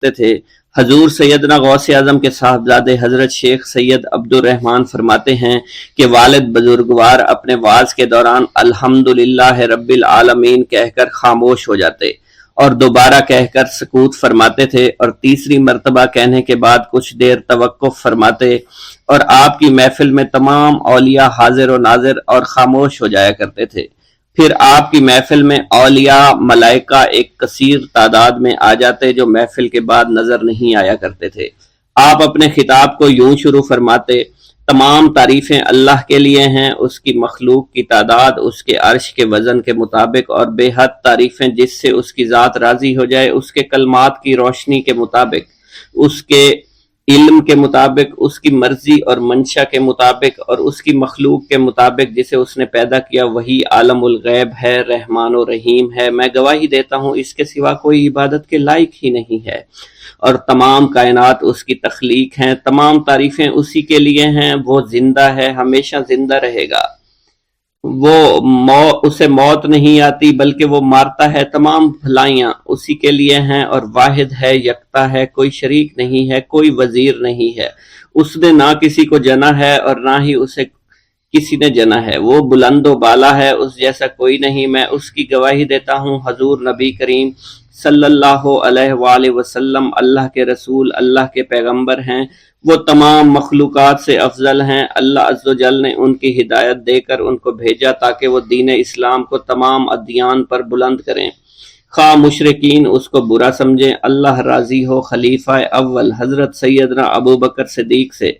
کرتے تھے۔ حضور سیدنا غوث اعظم کے صاحبزادے حضرت شیخ سید عبد الرحمن فرماتے ہیں کہ والد بزرگوار اپنے وعظ کے دوران الحمدللہ رب العالمین کہہ کر خاموش ہو جاتے اور دوبارہ کہہ کر سکوت فرماتے تھے، اور تیسری مرتبہ کہنے کے بعد کچھ دیر توقف فرماتے، اور آپ کی محفل میں تمام اولیاء حاضر و ناظر اور خاموش ہو جایا کرتے تھے۔ پھر آپ کی محفل میں اولیاء ملائکہ ایک کثیر تعداد میں آ جاتے جو محفل کے بعد نظر نہیں آیا کرتے تھے۔ آپ اپنے خطاب کو یوں شروع فرماتے: تمام تعریفیں اللہ کے لیے ہیں، اس کی مخلوق کی تعداد اس کے عرش کے وزن کے مطابق، اور بے حد تعریفیں جس سے اس کی ذات راضی ہو جائے، اس کے کلمات کی روشنی کے مطابق، اس کے علم کے مطابق، اس کی مرضی اور منشا کے مطابق، اور اس کی مخلوق کے مطابق جسے اس نے پیدا کیا، وہی عالم الغیب ہے، رحمان و رحیم ہے۔ میں گواہی دیتا ہوں اس کے سوا کوئی عبادت کے لائق ہی نہیں ہے، اور تمام کائنات اس کی تخلیق ہیں، تمام تعریفیں اسی کے لیے ہیں۔ وہ زندہ ہے، ہمیشہ زندہ رہے گا، اسے موت نہیں آتی بلکہ وہ مارتا ہے، تمام بھلائیاں اسی کے لیے ہیں، اور واحد ہے، یکتا ہے، کوئی شریک نہیں ہے، کوئی وزیر نہیں ہے۔ اس نے نہ کسی کو جنا ہے اور نہ ہی اسے کسی نے جنا ہے، وہ بلند و بالا ہے، اس جیسا کوئی نہیں۔ میں اس کی گواہی دیتا ہوں حضور نبی کریم صلی اللہ علیہ وآلہ وسلم اللہ کے رسول، اللہ کے پیغمبر ہیں، وہ تمام مخلوقات سے افضل ہیں۔ اللہ عز و جل نے ان کی ہدایت دے کر ان کو بھیجا تاکہ وہ دین اسلام کو تمام ادیان پر بلند کریں، خواہ مشرکین اس کو برا سمجھیں۔ اللہ راضی ہو خلیفہ اول حضرت سیدنا ابو بکر صدیق سے،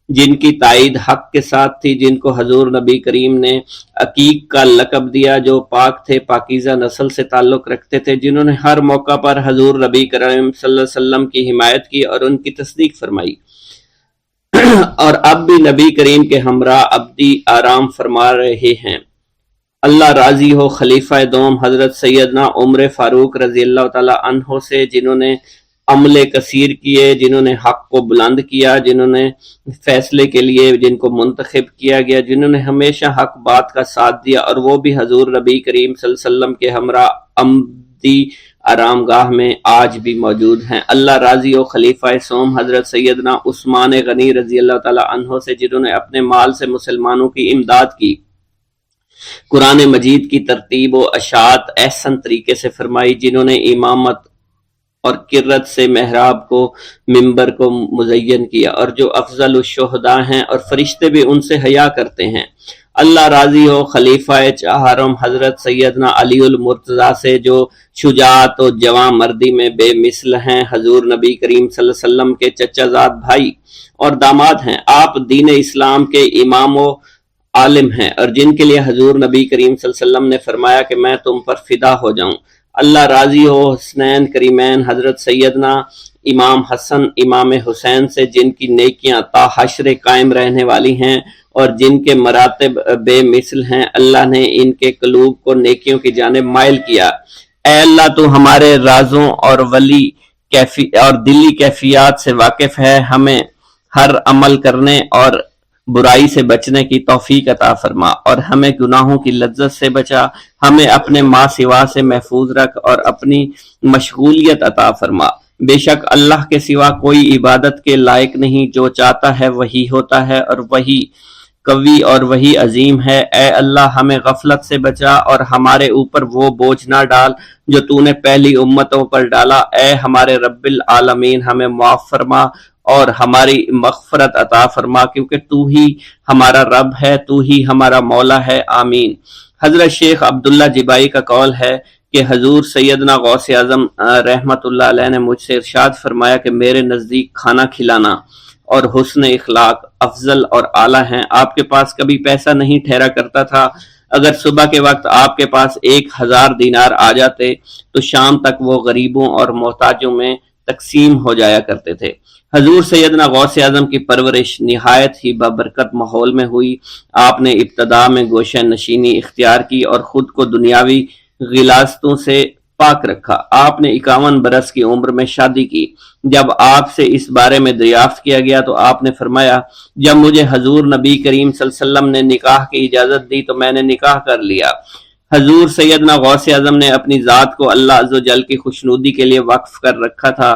جن کی تائید حق کے ساتھ تھی، جن کو حضور نبی کریم نے عقیق کا لقب دیا، جو پاک تھے، پاکیزہ نسل سے تعلق رکھتے تھے، جنہوں نے ہر موقع پر حضور نبی کریم صلی اللہ علیہ وسلم کی حمایت کی اور ان کی تصدیق فرمائی، اور اب بھی نبی کریم کے ہمراہ ابدی آرام فرما رہے ہیں۔ اللہ راضی ہو خلیفہ دوم حضرت سیدنا عمر فاروق رضی اللہ تعالی عنہ سے، جنہوں نے عمل کثیر کیے، جنہوں نے حق کو بلند کیا، جنہوں نے فیصلے کے لیے جن کو منتخب کیا گیا، جنہوں نے ہمیشہ حق بات کا ساتھ دیا، اور وہ بھی حضور نبی کریم صلی اللہ علیہ وسلم کے ہمراہ ابدی آرام گاہ میں آج بھی موجود ہیں۔ اللہ راضی و خلیفہ سوم حضرت سیدنا عثمان غنی رضی اللہ تعالی عنہ سے، جنہوں نے اپنے مال سے مسلمانوں کی امداد کی، قرآن مجید کی ترتیب و اشاعت احسن طریقے سے فرمائی، جنہوں نے امامت اور قرت سے محراب کو، منبر کو مزین کیا، اور جو افضل الشہداء ہیں اور فرشتے بھی ان سے حیا کرتے ہیں۔ اللہ راضی ہو خلیفہ چہارم حضرت سیدنا علی المرتضیٰ سے، جو شجاعت و جواں مردی میں بے مثل ہیں، حضور نبی کریم صلی اللہ علیہ وسلم کے چچا زاد بھائی اور داماد ہیں۔ آپ دین اسلام کے امام و عالم ہیں، اور جن کے لیے حضور نبی کریم صلی اللہ علیہ وسلم نے فرمایا کہ میں تم پر فدا ہو جاؤں۔ اللہ راضی ہو حسنین کریمین حضرت سیدنا امام حسن امام حسین سے، جن کی نیکیاں تا حشر قائم رہنے والی ہیں اور جن کے مراتب بے مثل ہیں۔ اللہ نے ان کے قلوب کو نیکیوں کی جانب مائل کیا۔ اے اللہ تو ہمارے رازوں اور دلی کیفیات سے واقف ہے، ہمیں ہر عمل کرنے اور برائی سے بچنے کی توفیق عطا فرما، اور ہمیں گناہوں کی لذت سے بچا، ہمیں اپنے ما سوا سے محفوظ رکھ، اور اپنی مشغولیت عطا فرما۔ بے شک اللہ کے سوا کوئی عبادت کے لائق نہیں، جو چاہتا ہے وہی ہوتا ہے، اور وہی قوی اور وہی عظیم ہے۔ اے اللہ ہمیں غفلت سے بچا اور ہمارے اوپر وہ بوجھ نہ ڈال جو تو نے پہلی امتوں پر ڈالا۔ اے ہمارے رب العالمین ہمیں معاف فرما اور ہماری مغفرت عطا فرما، کیونکہ تو ہی ہمارا رب ہے، تو ہی ہمارا مولا ہے، آمین۔ حضرت شیخ عبداللہ جبائی کا قول ہے کہ حضور سیدنا غوث اعظم رحمت اللہ علیہ نے مجھ سے ارشاد فرمایا کہ میرے نزدیک کھانا کھلانا اور حسن اخلاق افضل اور اعلیٰ ہیں۔ آپ کے پاس کبھی پیسہ نہیں ٹھہرا کرتا تھا، اگر صبح کے وقت آپ کے پاس 1000 دینار آ جاتے تو شام تک وہ غریبوں اور محتاجوں میں تقسیم ہو جایا کرتے تھے۔ حضور سیدنا غوث اعظم کی پرورش نہایت ہی بابرکت ماحول میں ہوئی۔ آپ نے ابتدا میں گوشہ نشینی اختیار کی اور خود کو دنیاوی غلاظتوں سے پاک رکھا۔ آپ نے 51 برس کی عمر میں شادی کی۔ جب آپ سے اس بارے میں دریافت کیا گیا تو آپ نے فرمایا، جب مجھے حضور نبی کریم صلی اللہ علیہ وسلم نے نکاح کی اجازت دی تو میں نے نکاح کر لیا۔ حضور سیدنا غوث اعظم نے اپنی ذات کو اللہ عز و جل کی خوشنودی کے لیے وقف کر رکھا تھا۔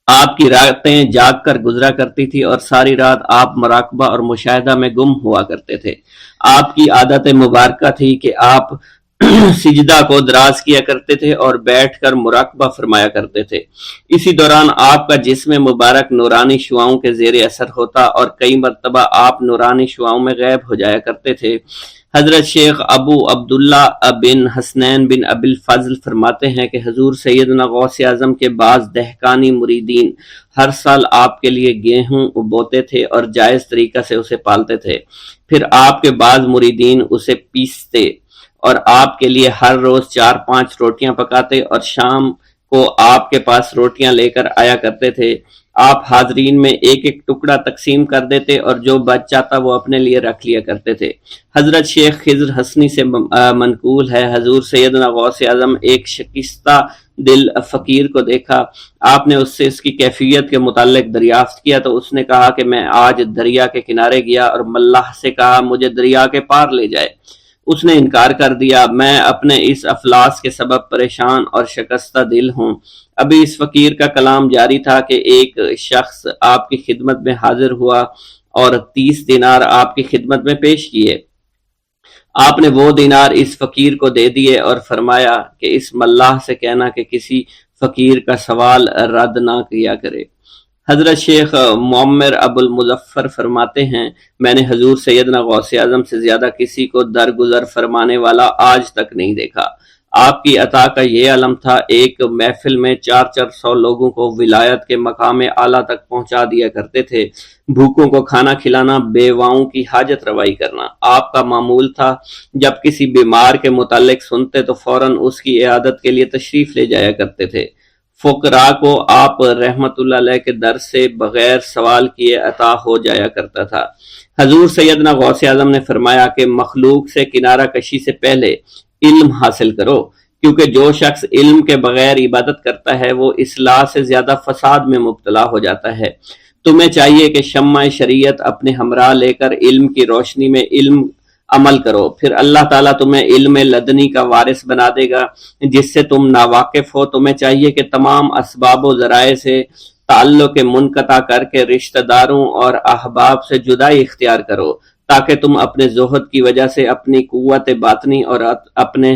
آپ کی راتیں جاگ کر گزرا کرتی تھی اور ساری رات آپ مراقبہ اور مشاہدہ میں گم ہوا کرتے تھے۔ آپ کی عادت مبارکہ تھی کہ آپ سجدہ کو دراز کیا کرتے تھے اور بیٹھ کر مراقبہ فرمایا کرتے تھے۔ اسی دوران آپ کا جسم مبارک نورانی شعاؤں کے زیر اثر ہوتا اور کئی مرتبہ آپ نورانی شعاؤں میں غائب ہو جایا کرتے تھے۔ حضرت شیخ ابو عبداللہ بن حسنین بن ابی الفضل فرماتے ہیں کہ حضور سیدنا غوث اعظم کے بعض دہقانی مریدین ہر سال آپ کے لیے گیہوں بوتے تھے اور جائز طریقہ سے اسے پالتے تھے۔ پھر آپ کے بعض مریدین اسے پیستے اور آپ کے لیے ہر روز 4-5 روٹیاں پکاتے اور شام کو آپ کے پاس روٹیاں لے کر آیا کرتے تھے۔ آپ حاضرین میں ایک ایک ٹکڑا تقسیم کر دیتے اور جو بچ جاتا وہ اپنے لیے رکھ لیا کرتے تھے۔ حضرت شیخ خضر حسنی سے منقول ہے، حضور سیدنا غوث اعظم ایک شکستہ دل فقیر کو دیکھا، آپ نے اس سے اس کی کیفیت کے متعلق دریافت کیا تو اس نے کہا کہ میں آج دریا کے کنارے گیا اور ملاح سے کہا مجھے دریا کے پار لے جائے۔ اس نے انکار کر دیا۔ میں اپنے اس افلاس کے سبب پریشان اور شکستہ دل ہوں۔ ابھی اس فقیر کا کلام جاری تھا کہ ایک شخص آپ کی خدمت میں حاضر ہوا اور 30 دینار آپ کی خدمت میں پیش کیے۔ آپ نے وہ دینار اس فقیر کو دے دیے اور فرمایا کہ اس ملاح سے کہنا کہ کسی فقیر کا سوال رد نہ کیا کرے۔ حضرت شیخ معمر ابو المظفر فرماتے ہیں میں نے حضور سیدنا غوث اعظم سے زیادہ کسی کو درگزر فرمانے والا آج تک نہیں دیکھا۔ آپ کی عطا کا یہ علم تھا، ایک محفل میں 400 لوگوں کو ولایت کے مقام اعلیٰ تک پہنچا دیا کرتے تھے۔ بھوکوں کو کھانا کھلانا، بیواؤں کی حاجت روائی کرنا آپ کا معمول تھا۔ جب کسی بیمار کے متعلق سنتے تو فوراً اس کی عیادت کے لیے تشریف لے جایا کرتے تھے۔ فقراء کو آپ رحمت اللہ علیہ کے در سے بغیر سوال کیے عطا ہو جایا کرتا تھا۔ حضور سیدنا غوث اعظم نے فرمایا کہ مخلوق سے کنارہ کشی سے پہلے علم حاصل کرو، کیونکہ جو شخص علم کے بغیر عبادت کرتا ہے وہ اصلاح سے زیادہ فساد میں مبتلا ہو جاتا ہے۔ تمہیں چاہیے کہ شمع شریعت اپنے ہمراہ لے کر علم کی روشنی میں علم عمل کرو، پھر اللہ تعالیٰ تمہیں علم لدنی کا وارث بنا دے گا جس سے تم ناواقف ہو۔ تمہیں چاہیے کہ تمام اسباب و ذرائع سے تعلق منقطع کر کے رشتہ داروں اور احباب سے جدائی اختیار کرو تاکہ تم اپنے زہد کی وجہ سے اپنی قوت باطنی اور اپنے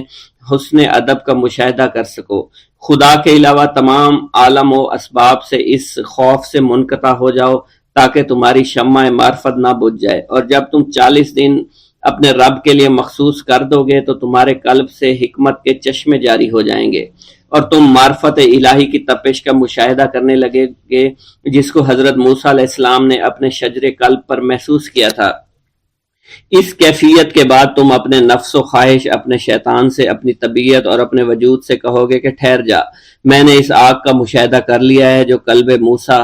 حسن ادب کا مشاہدہ کر سکو۔ خدا کے علاوہ تمام عالم و اسباب سے اس خوف سے منقطع ہو جاؤ تاکہ تمہاری شمع معرفت نہ بجھ جائے، اور جب تم 40 دن اپنے رب کے لیے مخصوص کر دو گے تو تمہارے قلب سے حکمت کے چشمے جاری ہو جائیں گے اور تم معرفت الہی کی تپش کا مشاہدہ کرنے لگے گے جس کو حضرت موسیٰ علیہ السلام نے اپنے شجر قلب پر محسوس کیا تھا۔ اس کیفیت کے بعد تم اپنے نفس و خواہش، اپنے شیطان سے، اپنی طبیعت اور اپنے وجود سے کہو گے کہ ٹھہر جا، میں نے اس آگ کا مشاہدہ کر لیا ہے جو قلب موسیٰ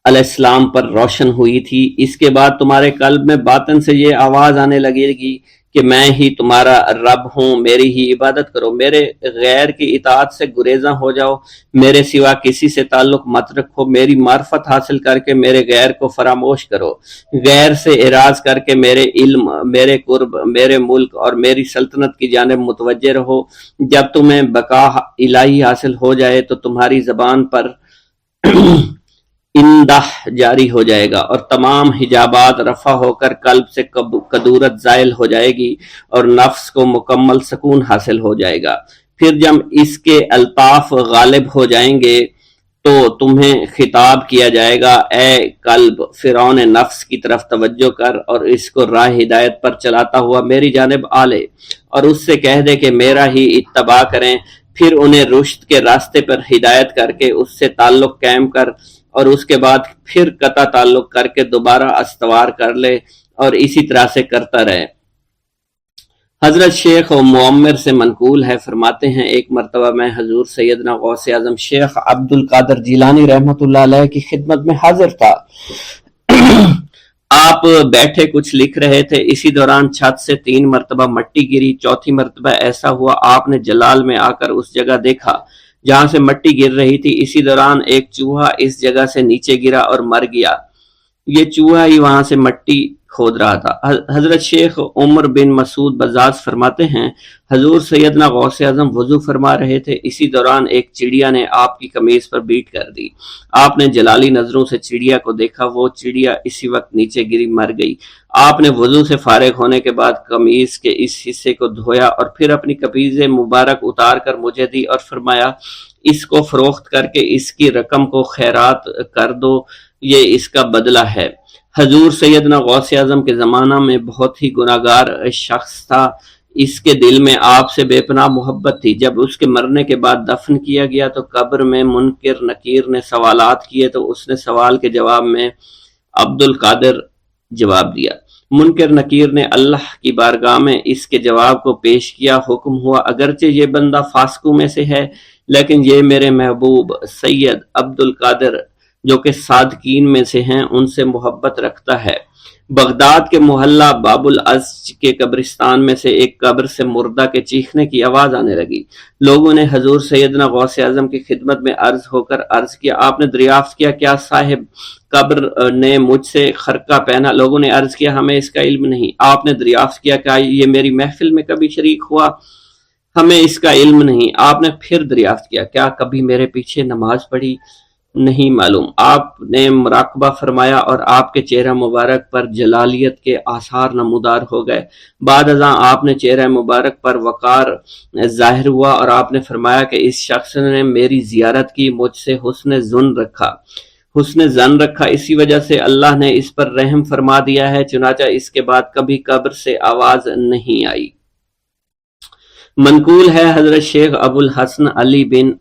علیہ السلام پر روشن ہوئی تھی۔ اس کے بعد تمہارے قلب میں باطن سے یہ آواز آنے لگے گی کہ میں ہی تمہارا رب ہوں، میری ہی عبادت کرو، میرے غیر کی اطاعت سے گریزاں ہو جاؤ، میرے سوا کسی سے تعلق مت رکھو، میری معرفت حاصل کر کے میرے غیر کو فراموش کرو، غیر سے اعراض کر کے میرے علم، میرے قرب، میرے ملک اور میری سلطنت کی جانب متوجہ رہو۔ جب تمہیں بقا الہی حاصل ہو جائے تو تمہاری زبان پر اندہ جاری ہو جائے گا اور تمام حجابات رفع ہو کر قلب سے کدورت زائل ہو جائے گی اور نفس کو مکمل سکون حاصل ہو جائے گا۔ پھر جب اس کے الطاف غالب ہو جائیں گے تو تمہیں خطاب کیا جائے گا، اے قلب، فرعون نفس کی طرف توجہ کر اور اس کو راہ ہدایت پر چلاتا ہوا میری جانب آ لے اور اس سے کہہ دے کہ میرا ہی اتباع کریں، پھر انہیں رشد کے راستے پر ہدایت کر کے اس سے تعلق قائم کر اور اس کے بعد پھر قطع تعلق کر کے دوبارہ استوار کر لے اور اسی طرح سے کرتا رہے۔ حضرت شیخ معمر سے منقول ہے، فرماتے ہیں ایک مرتبہ میں حضور سیدنا غوث اعظم شیخ عبد القادر جیلانی رحمۃ اللہ علیہ کی خدمت میں حاضر تھا۔ آپ بیٹھے کچھ لکھ رہے تھے، اسی دوران چھت سے 3 مرتبہ مٹی گری، چوتھی مرتبہ ایسا ہوا آپ نے جلال میں آ کر اس جگہ دیکھا جہاں سے مٹی گر رہی تھی۔ اسی دوران ایک چوہا اس جگہ سے نیچے گرا اور مر گیا۔ یہ چوہا ہی وہاں سے مٹی کھود رہا تھا۔ حضرت شیخ عمر بن مسعود بزاز فرماتے ہیں حضور سیدنا غوث اعظم وضو فرما رہے تھے، اسی دوران ایک چڑیا نے آپ کی قمیض پر بیٹ کر دی۔ آپ نے جلالی نظروں سے چڑیا کو دیکھا، وہ چڑیا اسی وقت نیچے گری مر گئی۔ آپ نے وضو سے فارغ ہونے کے بعد قمیض کے اس حصے کو دھویا اور پھر اپنی قمیض مبارک اتار کر مجھے دی اور فرمایا اس کو فروخت کر کے اس کی رقم کو خیرات کر دو، یہ اس کا بدلہ ہے۔ حضور سیدنا غوث اعظم کے زمانہ میں بہت ہی گناہگار شخص تھا، اس کے دل میں آپ سے بے پناہ محبت تھی۔ جب اس کے مرنے کے بعد دفن کیا گیا تو قبر میں منکر نکیر نے سوالات کیے تو اس نے سوال کے جواب میں عبد القادر جواب دیا۔ منکر نکیر نے اللہ کی بارگاہ میں اس کے جواب کو پیش کیا، حکم ہوا اگرچہ یہ بندہ فاسقوں میں سے ہے لیکن یہ میرے محبوب سید عبد القادر جو کہ صادقین میں سے ہیں ان سے محبت رکھتا ہے۔ بغداد کے محلہ باب العز کے قبرستان میں سے ایک قبر سے مردہ کے چیخنے کی آواز آنے لگی۔ لوگوں نے حضور سیدنا غوث اعظم کی خدمت میں عرض ہو کر عرض کیا، آپ نے دریافت کیا کیا صاحب قبر نے مجھ سے خرقہ پہنا؟ لوگوں نے عرض کیا ہمیں اس کا علم نہیں۔ آپ نے دریافت کیا کیا یہ میری محفل میں کبھی شریک ہوا؟ ہمیں اس کا علم نہیں۔ آپ نے پھر دریافت کیا کیا کبھی میرے پیچھے نماز پڑھی؟ نہیں معلوم۔ آپ نے مراقبہ فرمایا اور آپ کے چہرہ مبارک پر جلالیت کے آثار نمودار ہو گئے۔ بعد ازاں آپ نے چہرہ مبارک پر وقار ظاہر ہوا اور آپ نے فرمایا کہ اس شخص نے میری زیارت کی، مجھ سے حسن ظن رکھا، اسی وجہ سے اللہ نے اس پر رحم فرما دیا ہے، چنانچہ اس کے بعد کبھی قبر سے آواز نہیں آئی۔ منقول ہے حضرت شیخ ابو الحسن علی بن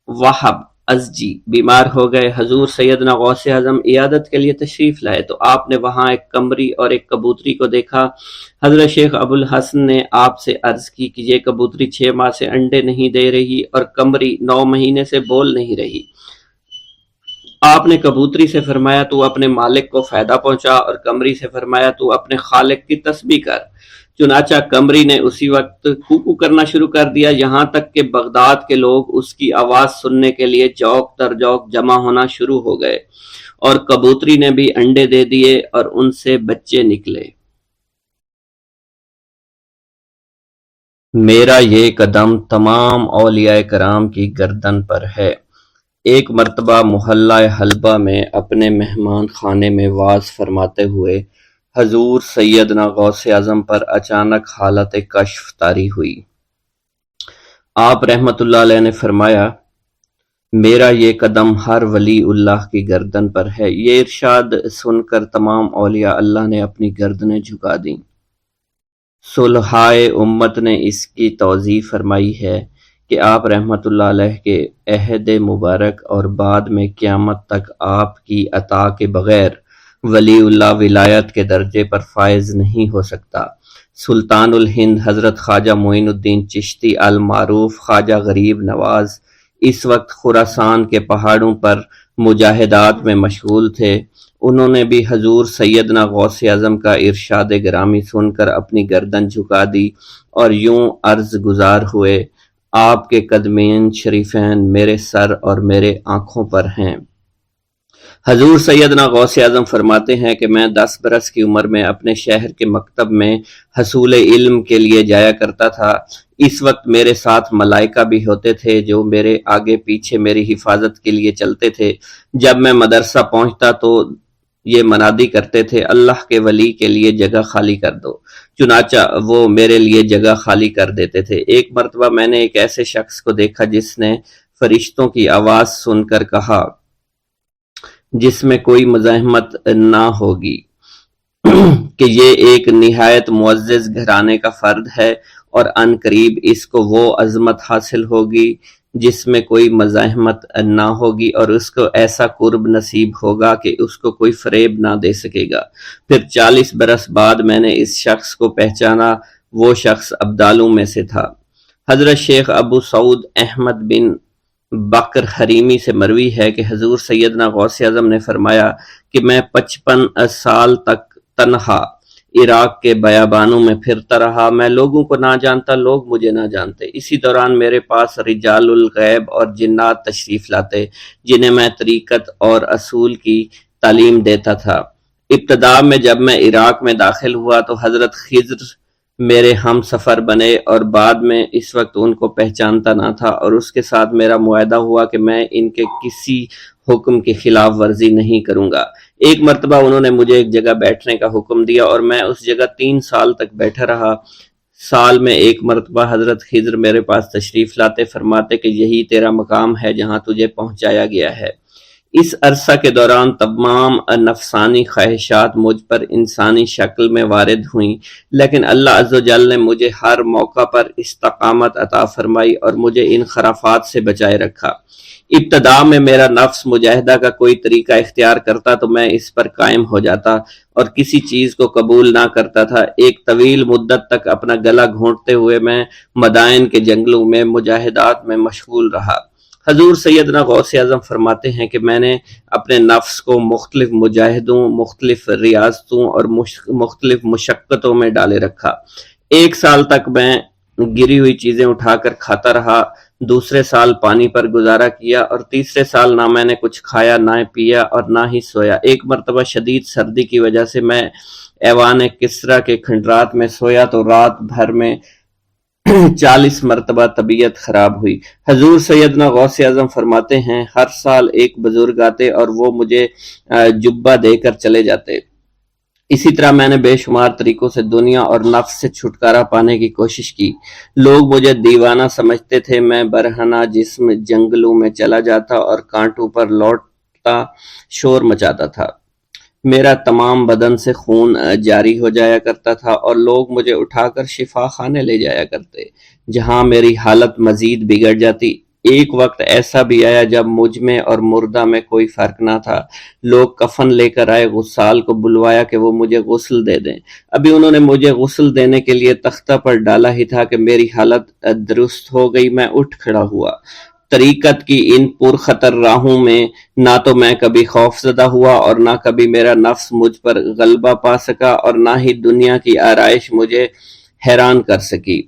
وہب ازجی بیمار ہو گئے، حضور سیدنا غوث اعظم عیادت کے لیے تشریف لائے تو آپ نے وہاں ایک قمری اور ایک کبوتری کو دیکھا۔ حضرت شیخ ابو الحسن نے آپ سے عرض کی کہ یہ کبوتری 6 ماہ سے انڈے نہیں دے رہی اور قمری 9 مہینے سے بول نہیں رہی۔ آپ نے کبوتری سے فرمایا تو اپنے مالک کو فائدہ پہنچا اور قمری سے فرمایا تو اپنے خالق کی تسبیح کر۔ چنانچہ قمری نے اسی وقت کوکو کرنا شروع کر دیا، یہاں تک کہ بغداد کے لوگ اس کی آواز سننے کے لیے جوق در جوق جمع ہونا شروع ہو گئے اور کبوتری نے بھی انڈے دے دیے اور ان سے بچے نکلے۔ میرا یہ قدم تمام اولیاء کرام کی گردن پر ہے۔ ایک مرتبہ محلہ حلبہ میں اپنے مہمان خانے میں واعظ فرماتے ہوئے حضور سیدنا غوث اعظم پر اچانک حالت کشف طاری ہوئی۔ آپ رحمت اللہ علیہ نے فرمایا میرا یہ قدم ہر ولی اللہ کی گردن پر ہے۔ یہ ارشاد سن کر تمام اولیاء اللہ نے اپنی گردنیں جھکا دیں۔ صلحائے امت نے اس کی توضیح فرمائی ہے کہ آپ رحمت اللہ علیہ کے عہد مبارک اور بعد میں قیامت تک آپ کی عطا کے بغیر ولی اللہ ولایت کے درجے پر فائز نہیں ہو سکتا۔ سلطان الہند حضرت خواجہ معین الدین چشتی المعروف خواجہ غریب نواز اس وقت خراسان کے پہاڑوں پر مجاہدات میں مشغول تھے۔ انہوں نے بھی حضور سیدنا غوث اعظم کا ارشاد گرامی سن کر اپنی گردن جھکا دی اور یوں عرض گزار ہوئے، آپ کے قدمین شریفین میرے سر اور میرے آنکھوں پر ہیں۔ حضور سیدنا غوث اعظم فرماتے ہیں کہ میں 10 برس کی عمر میں اپنے شہر کے مکتب میں حصول علم کے لیے جایا کرتا تھا۔ اس وقت میرے ساتھ ملائکہ بھی ہوتے تھے جو میرے آگے پیچھے میری حفاظت کے لیے چلتے تھے۔ جب میں مدرسہ پہنچتا تو یہ منادی کرتے تھے اللہ کے ولی کے لیے جگہ خالی کر دو، چنانچہ وہ میرے لیے جگہ خالی کر دیتے تھے۔ ایک مرتبہ میں نے ایک ایسے شخص کو دیکھا جس نے فرشتوں کی آواز سن کر کہا جس میں کوئی مزاحمت نہ ہوگی کہ یہ ایک نہایت معزز گھرانے کا فرد ہے اور عن قریب اس کو وہ عظمت حاصل ہوگی جس میں کوئی مزاحمت نہ ہوگی اور اس کو ایسا قرب نصیب ہوگا کہ اس کو کوئی فریب نہ دے سکے گا۔ پھر 40 برس بعد میں نے اس شخص کو پہچانا، وہ شخص ابدالوں میں سے تھا۔ حضرت شیخ ابو سعود احمد بن بکر حریمی سے مروی ہے کہ حضور سیدنا غوث اعظم نے فرمایا کہ میں 55 سال تک تنہا عراق کے بیابانوں میں پھرتا رہا، میں لوگوں کو نہ جانتا، لوگ مجھے نہ جانتے۔ اسی دوران میرے پاس رجال الغیب اور جنات تشریف لاتے جنہیں میں طریقت اور اصول کی تعلیم دیتا تھا۔ ابتدا میں جب میں عراق میں داخل ہوا تو حضرت خضر میرے ہم سفر بنے اور بعد میں اس وقت ان کو پہچانتا نہ تھا، اور اس کے ساتھ میرا معاہدہ ہوا کہ میں ان کے کسی حکم کی خلاف ورزی نہیں کروں گا۔ ایک مرتبہ انہوں نے مجھے ایک جگہ بیٹھنے کا حکم دیا اور میں اس جگہ 3 سال تک بیٹھا رہا۔ سال میں ایک مرتبہ حضرت خضر میرے پاس تشریف لاتے، فرماتے کہ یہی تیرا مقام ہے جہاں تجھے پہنچایا گیا ہے۔ اس عرصہ کے دوران تمام نفسانی خواہشات مجھ پر انسانی شکل میں وارد ہوئیں، لیکن اللہ عز و جل نے مجھے ہر موقع پر استقامت عطا فرمائی اور مجھے ان خرافات سے بچائے رکھا۔ ابتدا میں میرا نفس مجاہدہ کا کوئی طریقہ اختیار کرتا تو میں اس پر قائم ہو جاتا اور کسی چیز کو قبول نہ کرتا تھا۔ ایک طویل مدت تک اپنا گلا گھونٹتے ہوئے میں مدائن کے جنگلوں میں مجاہدات میں مشغول رہا۔ حضور سیدنا غوث اعظم فرماتے ہیں کہ میں نے اپنے نفس کو مختلف مجاہدوں، مختلف ریاضتوں اور مختلف مشقتوں میں ڈالے رکھا۔ 1 سال تک میں گری ہوئی چیزیں اٹھا کر کھاتا رہا، دوسرے سال پانی پر گزارا کیا، اور تیسرے سال نہ میں نے کچھ کھایا، نہ پیا اور نہ ہی سویا۔ ایک مرتبہ شدید سردی کی وجہ سے میں ایوان کسرا کے کھنڈرات میں سویا تو رات بھر میں 40 مرتبہ طبیعت خراب ہوئی۔ حضور سیدنا غوث اعظم فرماتے ہیں ہر سال ایک بزرگ آتے اور وہ مجھے جبہ دے کر چلے جاتے۔ اسی طرح میں نے بے شمار طریقوں سے دنیا اور نفس سے چھٹکارا پانے کی کوشش کی۔ لوگ مجھے دیوانہ سمجھتے تھے۔ میں برہنہ جسم جنگلوں میں چلا جاتا اور کانٹوں پر لوٹتا شور مچاتا تھا۔ میرا تمام بدن سے خون جاری ہو جایا کرتا تھا اور لوگ مجھے اٹھا کر شفا خانے لے جایا کرتے، جہاں میری حالت مزید بگڑ جاتی۔ ایک وقت ایسا بھی آیا جب مجھ میں اور مردہ میں کوئی فرق نہ تھا۔ لوگ کفن لے کر آئے، غسال کو بلوایا کہ وہ مجھے غسل دے دیں۔ ابھی انہوں نے مجھے غسل دینے کے لیے تختہ پر ڈالا ہی تھا کہ میری حالت درست ہو گئی۔ میں اٹھ کھڑا ہوا۔ طریقت کی ان پرخطر راہوں میں نہ تو میں کبھی خوف زدہ ہوا اور نہ کبھی میرا نفس مجھ پر غلبہ پا سکا، اور نہ ہی دنیا کی آرائش مجھے حیران کر سکی۔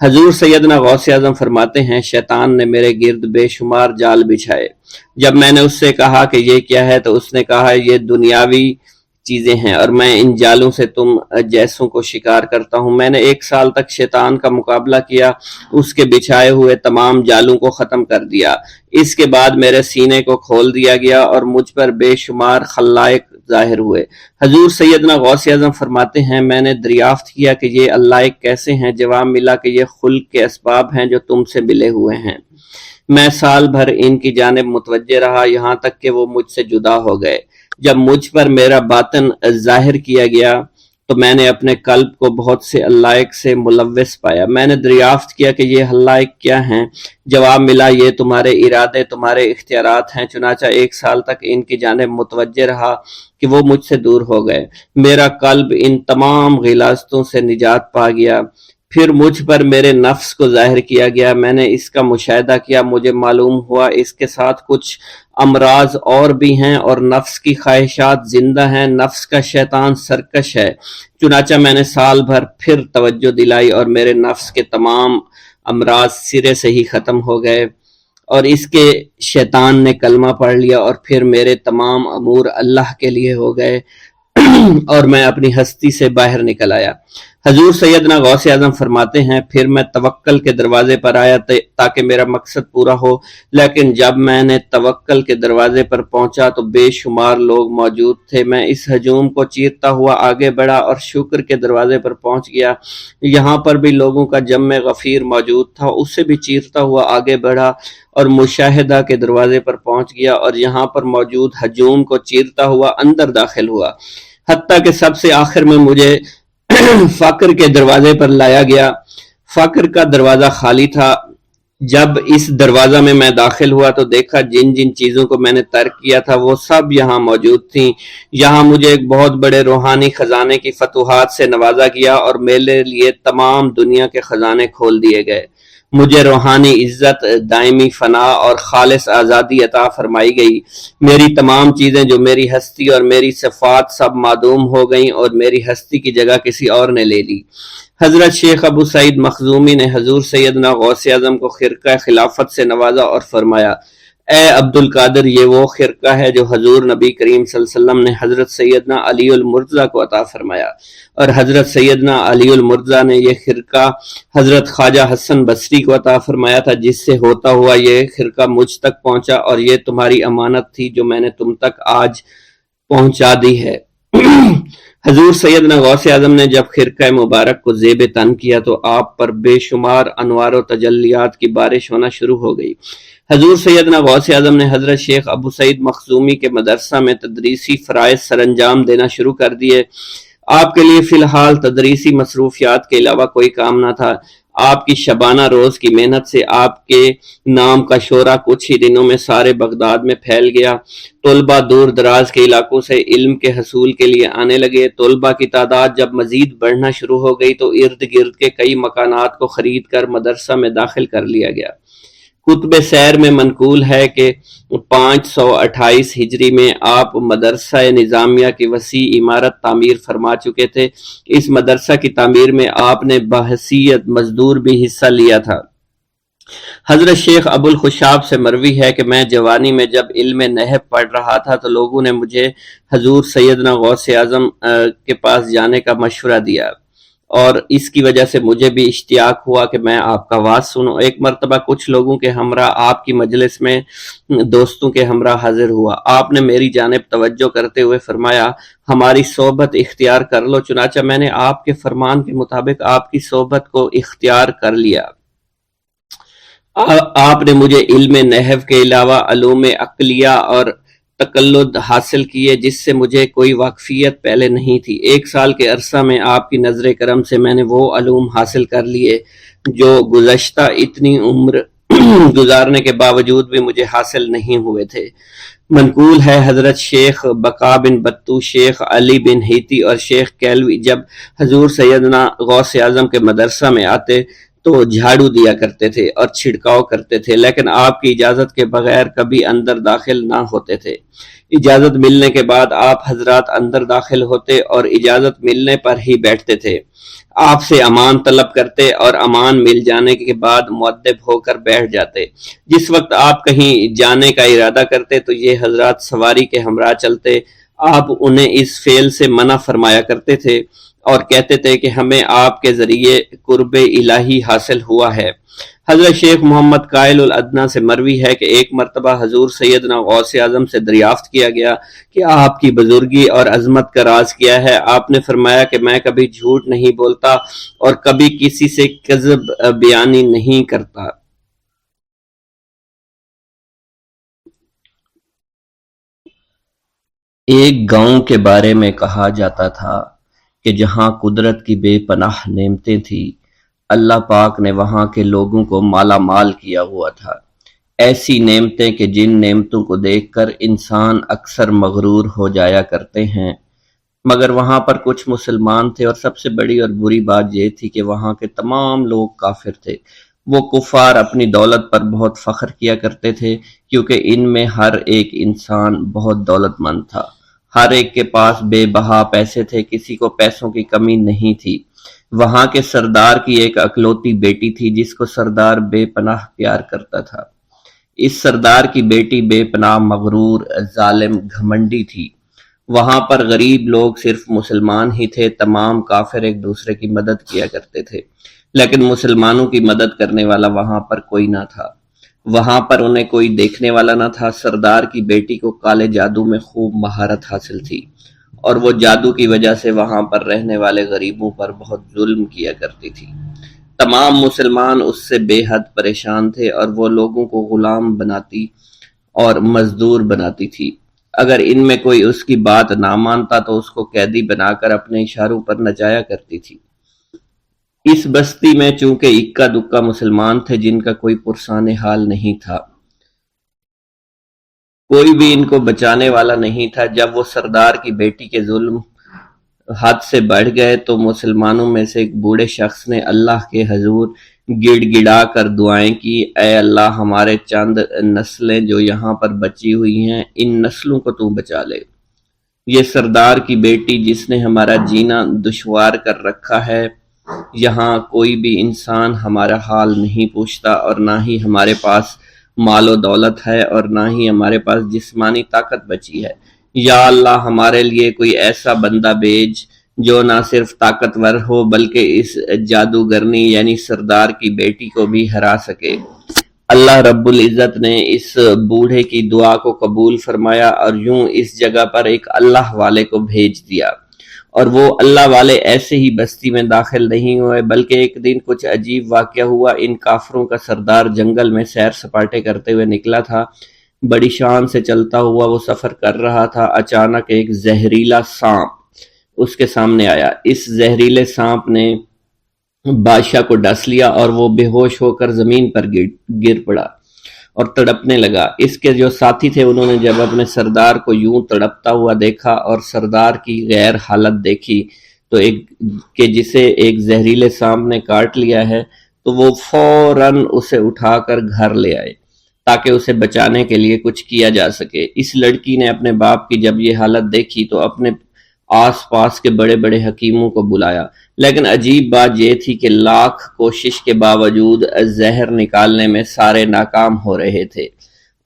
حضور سیدنا غوث اعظم فرماتے ہیں شیطان نے میرے گرد بے شمار جال بچھائے۔ جب میں نے اس سے کہا کہ یہ کیا ہے تو اس نے کہا یہ دنیاوی چیزیں ہیں اور میں ان جالوں سے تم جیسوں کو شکار کرتا ہوں۔ میں نے 1 سال تک شیطان کا مقابلہ کیا، اس کے بچھائے ہوئے تمام جالوں کو ختم کر دیا۔ اس کے بعد میرے سینے کو کھول دیا گیا اور مجھ پر بے شمار خلائق ظاہر ہوئے۔ حضور سیدنا غوث اعظم فرماتے ہیں میں نے دریافت کیا کہ یہ علائق کیسے ہیں؟ جواب ملا کہ یہ خلق کے اسباب ہیں جو تم سے ملے ہوئے ہیں۔ میں سال بھر ان کی جانب متوجہ رہا، یہاں تک کہ وہ مجھ سے جدا ہو گئے۔ جب مجھ پر میرا باطن ظاہر کیا گیا تو میں نے اپنے قلب کو بہت سے علائق سے ملوث پایا۔ میں نے دریافت کیا کہ یہ علائق کیا ہیں؟ جواب ملا یہ تمہارے ارادے، تمہارے اختیارات ہیں۔ چنانچہ 1 سال تک ان کی جانب متوجہ رہا کہ وہ مجھ سے دور ہو گئے۔ میرا قلب ان تمام غلاظتوں سے نجات پا گیا۔ پھر مجھ پر میرے نفس کو ظاہر کیا گیا۔ میں نے اس کا مشاہدہ کیا، مجھے معلوم ہوا اس کے ساتھ کچھ امراض اور بھی ہیں اور نفس کی خواہشات زندہ ہیں۔ نفس کا شیطان سرکش ہے۔ چنانچہ میں نے سال بھر پھر توجہ دلائی اور میرے نفس کے تمام امراض سرے سے ہی ختم ہو گئے اور اس کے شیطان نے کلمہ پڑھ لیا اور پھر میرے تمام امور اللہ کے لیے ہو گئے اور میں اپنی ہستی سے باہر نکل آیا۔ حضور سیدنا غوث اعظم فرماتے ہیں پھر میں توکل کے دروازے پر آیا تاکہ میرا مقصد پورا ہو، لیکن جب میں نے توکل کے دروازے پر پہنچا تو بے شمار لوگ موجود تھے۔ میں اس ہجوم کو چیرتا ہوا آگے بڑھا اور شکر کے دروازے پر پہنچ گیا۔ یہاں پر بھی لوگوں کا جمع غفیر موجود تھا، اسے بھی چیرتا ہوا آگے بڑھا اور مشاہدہ کے دروازے پر پہنچ گیا اور یہاں پر موجود ہجوم کو چیرتا ہوا اندر داخل ہوا، حتیٰ کہ سب سے آخر میں مجھے فقر کے دروازے پر لایا گیا۔ فقر کا دروازہ خالی تھا۔ جب اس دروازہ میں داخل ہوا تو دیکھا جن جن چیزوں کو میں نے ترک کیا تھا وہ سب یہاں موجود تھیں۔ یہاں مجھے ایک بہت بڑے روحانی خزانے کی فتوحات سے نوازا گیا اور میرے لیے تمام دنیا کے خزانے کھول دیے گئے۔ مجھے روحانی عزت، دائمی فنا اور خالص آزادی عطا فرمائی گئی۔ میری تمام چیزیں جو میری ہستی اور میری صفات سب معدوم ہو گئیں اور میری ہستی کی جگہ کسی اور نے لے لی۔ حضرت شیخ ابو سعید مخزومی نے حضور سیدنا غوث اعظم کو خرقہ خلافت سے نوازا اور فرمایا اے عبد القادر، یہ وہ خرقہ ہے جو حضور نبی کریم صلی اللہ علیہ وسلم نے حضرت سیدنا علی المرتضیٰ کو عطا فرمایا، اور حضرت سیدنا علی المرتضیٰ نے یہ خرقہ حضرت خواجہ حسن بصری کو عطا فرمایا تھا، جس سے ہوتا ہوا یہ خرقہ مجھ تک پہنچا، اور یہ تمہاری امانت تھی جو میں نے تم تک آج پہنچا دی ہے۔ حضور سیدنا غوث اعظم نے جب خرقہ مبارک کو زیب تن کیا تو آپ پر بے شمار انوار و تجلیات کی بارش ہونا شروع ہو گئی۔ حضور سیدنا غوث اعظم نے حضرت شیخ ابو سعید مخزومی کے مدرسہ میں تدریسی فرائض سر انجام دینا شروع کر دیے۔ آپ کے لیے فی الحال تدریسی مصروفیات کے علاوہ کوئی کام نہ تھا۔ آپ کی شبانہ روز کی محنت سے آپ کے نام کا شہرہ کچھ ہی دنوں میں سارے بغداد میں پھیل گیا۔ طلبہ دور دراز کے علاقوں سے علم کے حصول کے لیے آنے لگے۔ طلبہ کی تعداد جب مزید بڑھنا شروع ہو گئی تو ارد گرد کے کئی مکانات کو خرید کر مدرسہ میں داخل کر لیا گیا۔ کتب سیر میں منقول ہے کہ 528 ہجری میں آپ مدرسہ نظامیہ کی وسیع عمارت تعمیر فرما چکے تھے۔ اس مدرسہ کی تعمیر میں آپ نے بحیثیت مزدور بھی حصہ لیا تھا۔ حضرت شیخ ابو الخشاب سے مروی ہے کہ میں جوانی میں جب علم نحو پڑھ رہا تھا تو لوگوں نے مجھے حضور سیدنا غوث اعظم کے پاس جانے کا مشورہ دیا، اور اس کی وجہ سے مجھے بھی اشتیاق ہوا کہ میں آپ کا واز سنوں۔ ایک مرتبہ کچھ لوگوں کے ہمراہ آپ کی مجلس میں دوستوں کے ہمراہ حاضر ہوا۔ آپ نے میری جانب توجہ کرتے ہوئے فرمایا، ہماری صحبت اختیار کر لو۔ چنانچہ میں نے آپ کے فرمان کے مطابق آپ کی صحبت کو اختیار کر لیا۔ آپ نے مجھے علم نحو کے علاوہ علوم عقلیہ اور تقلد حاصل کیے، جس سے مجھے کوئی واقفیت پہلے نہیں تھی۔ 1 سال کے عرصہ میں آپ کی نظر کرم سے میں نے وہ علوم حاصل کر لیے جو گزشتہ اتنی عمر گزارنے کے باوجود بھی مجھے حاصل نہیں ہوئے تھے۔ منقول ہے حضرت شیخ بقا بن بطو، شیخ علی بن ہیتی اور شیخ کیلوی جب حضور سیدنا غوث اعظم کے مدرسہ میں آتے تو جھاڑو دیا کرتے تھے اور چھڑکاؤ کرتے تھے، لیکن آپ کی اجازت کے بغیر کبھی اندر داخل نہ ہوتے تھے۔ اجازت ملنے کے بعد آپ حضرات اندر داخل ہوتے اور اجازت ملنے پر ہی بیٹھتے تھے۔ آپ سے امان طلب کرتے اور امان مل جانے کے بعد مؤدب ہو کر بیٹھ جاتے۔ جس وقت آپ کہیں جانے کا ارادہ کرتے تو یہ حضرات سواری کے ہمراہ چلتے۔ آپ انہیں اس فعل سے منع فرمایا کرتے تھے اور کہتے تھے کہ ہمیں آپ کے ذریعے قرب الہی حاصل ہوا ہے۔ حضرت شیخ محمد قائل الادنیٰ سے مروی ہے کہ ایک مرتبہ حضور سیدنا غوث اعظم سے دریافت کیا گیا کہ آپ کی بزرگی اور عظمت کا راز کیا ہے۔ آپ نے فرمایا کہ میں کبھی جھوٹ نہیں بولتا اور کبھی کسی سے کذب بیانی نہیں کرتا۔ ایک گاؤں کے بارے میں کہا جاتا تھا کہ جہاں قدرت کی بے پناہ نعمتیں تھیں، اللہ پاک نے وہاں کے لوگوں کو مالا مال کیا ہوا تھا۔ ایسی نعمتیں کہ جن نعمتوں کو دیکھ کر انسان اکثر مغرور ہو جایا کرتے ہیں، مگر وہاں پر کچھ مسلمان تھے، اور سب سے بڑی اور بری بات یہ تھی کہ وہاں کے تمام لوگ کافر تھے۔ وہ کفار اپنی دولت پر بہت فخر کیا کرتے تھے، کیونکہ ان میں ہر ایک انسان بہت دولت مند تھا۔ ہر ایک کے پاس بے بہا پیسے تھے، کسی کو پیسوں کی کمی نہیں تھی۔ وہاں کے سردار کی ایک اکلوتی بیٹی تھی جس کو سردار بے پناہ پیار کرتا تھا۔ اس سردار کی بیٹی بے پناہ مغرور، ظالم، گھمنڈی تھی۔ وہاں پر غریب لوگ صرف مسلمان ہی تھے، تمام کافر ایک دوسرے کی مدد کیا کرتے تھے، لیکن مسلمانوں کی مدد کرنے والا وہاں پر کوئی نہ تھا۔ وہاں پر انہیں کوئی دیکھنے والا نہ تھا۔ سردار کی بیٹی کو کالے جادو میں خوب مہارت حاصل تھی، اور وہ جادو کی وجہ سے وہاں پر رہنے والے غریبوں پر بہت ظلم کیا کرتی تھی۔ تمام مسلمان اس سے بے حد پریشان تھے، اور وہ لوگوں کو غلام بناتی اور مزدور بناتی تھی۔ اگر ان میں کوئی اس کی بات نہ مانتا تو اس کو قیدی بنا کر اپنے اشاروں پر نچایا کرتی تھی۔ اس بستی میں چونکہ اکا دکا مسلمان تھے جن کا کوئی پرسان حال نہیں تھا، کوئی بھی ان کو بچانے والا نہیں تھا۔ جب وہ سردار کی بیٹی کے ظلم حد سے بڑھ گئے تو مسلمانوں میں سے ایک بوڑھے شخص نے اللہ کے حضور گڑ گڑا کر دعائیں کی، اے اللہ، ہمارے چند نسلیں جو یہاں پر بچی ہوئی ہیں، ان نسلوں کو تو بچا لے۔ یہ سردار کی بیٹی جس نے ہمارا جینا دشوار کر رکھا ہے، یہاں کوئی بھی انسان ہمارا حال نہیں پوچھتا، اور نہ ہی ہمارے پاس مال و دولت ہے اور نہ ہی ہمارے پاس جسمانی طاقت بچی ہے۔ یا اللہ ہمارے لیے کوئی ایسا بندہ بھیج جو نہ صرف طاقتور ہو بلکہ اس جادوگرنی یعنی سردار کی بیٹی کو بھی ہرا سکے۔ اللہ رب العزت نے اس بوڑھے کی دعا کو قبول فرمایا اور یوں اس جگہ پر ایک اللہ والے کو بھیج دیا، اور وہ اللہ والے ایسے ہی بستی میں داخل نہیں ہوئے بلکہ ایک دن کچھ عجیب واقعہ ہوا۔ ان کافروں کا سردار جنگل میں سیر سپاٹے کرتے ہوئے نکلا تھا، بڑی شان سے چلتا ہوا وہ سفر کر رہا تھا۔ اچانک ایک زہریلا سانپ اس کے سامنے آیا۔ اس زہریلے سانپ نے بادشاہ کو ڈس لیا اور وہ بے ہوش ہو کر زمین پر گر پڑا اور تڑپنے لگا۔ اس کے جو ساتھی تھے انہوں نے جب اپنے سردار کو یوں تڑپتا ہوا دیکھا اور سردار کی غیر حالت دیکھی تو کہ جسے ایک زہریلے سانپ نے کاٹ لیا ہے، تو وہ فوراً اسے اٹھا کر گھر لے آئے تاکہ اسے بچانے کے لیے کچھ کیا جا سکے۔ اس لڑکی نے اپنے باپ کی جب یہ حالت دیکھی تو اپنے آس پاس کے بڑے بڑے حکیموں کو بلایا، لیکن عجیب بات یہ تھی کہ لاکھ کوشش کے باوجود زہر نکالنے میں سارے ناکام ہو رہے تھے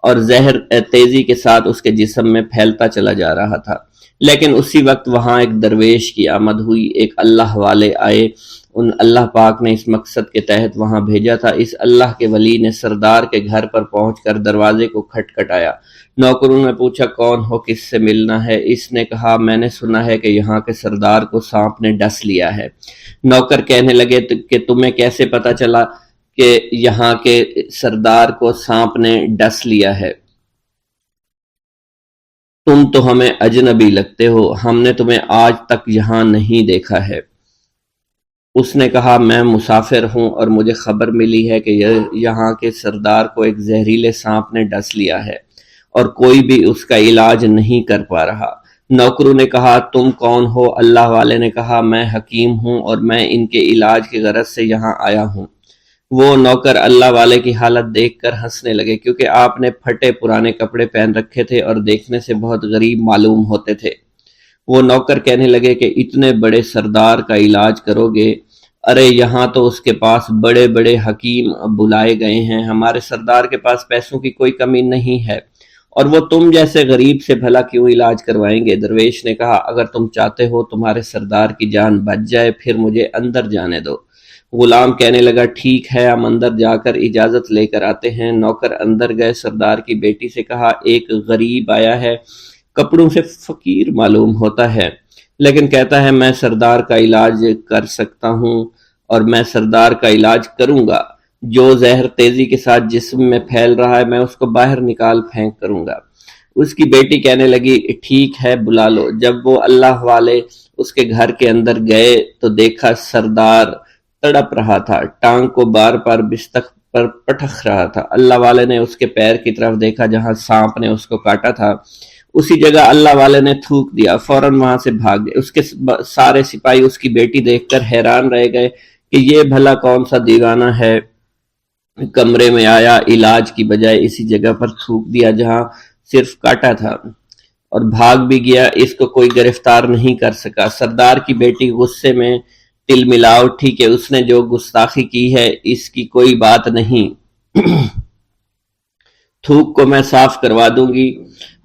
اور زہر تیزی کے ساتھ اس کے جسم میں پھیلتا چلا جا رہا تھا۔ لیکن اسی وقت وہاں ایک درویش کی آمد ہوئی، ایک اللہ والے آئے، ان اللہ پاک نے اس مقصد کے تحت وہاں بھیجا تھا۔ اس اللہ کے ولی نے سردار کے گھر پر پہنچ کر دروازے کو کھٹکھٹایا۔ نوکروں نے پوچھا کون ہو، کس سے ملنا ہے؟ اس نے کہا میں نے سنا ہے کہ یہاں کے سردار کو سانپ نے ڈس لیا ہے۔ نوکر کہنے لگے کہ تمہیں کیسے پتا چلا کہ یہاں کے سردار کو سانپ نے ڈس لیا ہے؟ تم تو ہمیں اجنبی لگتے ہو، ہم نے تمہیں آج تک یہاں نہیں دیکھا ہے۔ اس نے کہا میں مسافر ہوں اور مجھے خبر ملی ہے کہ یہاں کے سردار کو ایک زہریلے سانپ نے ڈس لیا ہے اور کوئی بھی اس کا علاج نہیں کر پا رہا۔ نوکروں نے کہا تم کون ہو؟ اللہ والے نے کہا میں حکیم ہوں اور میں ان کے علاج کی غرض سے یہاں آیا ہوں۔ وہ نوکر اللہ والے کی حالت دیکھ کر ہنسنے لگے کیونکہ آپ نے پھٹے پرانے کپڑے پہن رکھے تھے اور دیکھنے سے بہت غریب معلوم ہوتے تھے۔ وہ نوکر کہنے لگے کہ اتنے بڑے سردار کا علاج کرو گے؟ ارے یہاں تو اس کے پاس بڑے بڑے حکیم بلائے گئے ہیں، ہمارے سردار کے پاس پیسوں کی کوئی کمی نہیں ہے، اور وہ تم جیسے غریب سے بھلا کیوں علاج کروائیں گے؟ درویش نے کہا اگر تم چاہتے ہو تمہارے سردار کی جان بچ جائے پھر مجھے اندر جانے دو۔ غلام کہنے لگا ٹھیک ہے ہم اندر جا کر اجازت لے کر آتے ہیں۔ نوکر اندر گئے، سردار کی بیٹی سے کہا ایک غریب آیا ہے، کپڑوں سے فقیر معلوم ہوتا ہے لیکن کہتا ہے میں سردار کا علاج کر سکتا ہوں اور میں سردار کا علاج کروں گا۔ جو زہر تیزی کے ساتھ جسم میں پھیل رہا ہے میں اس کو باہر نکال پھینک کروں گا۔ اس کی بیٹی کہنے لگی ٹھیک ہے بلا لو۔ جب وہ اللہ والے اس کے گھر کے اندر گئے تو دیکھا سردار تڑپ رہا تھا، ٹانگ کو بار بار بستر پر پٹخ رہا تھا۔ اللہ والے نے اس کے پیر کی طرف دیکھا جہاں سانپ نے اس کو کاٹا تھا، اسی جگہ اللہ والے نے تھوک دیا، فوراً وہاں سے بھاگ گئے۔ اس کے سارے سپاہی اس کی بیٹی دیکھ کر حیران رہ گئے کہ یہ بھلا کون سا دیوانہ ہے، کمرے میں آیا علاج کی بجائے اسی جگہ پر تھوک دیا جہاں صرف کاٹا تھا اور بھاگ بھی گیا، اس کو کوئی گرفتار نہیں کر سکا۔ سردار کی بیٹی غصے میں تل ملا اٹھی کہ اس نے جو گستاخی کی ہے اس کی کوئی بات نہیں، تھوک کو میں صاف کروا دوں گی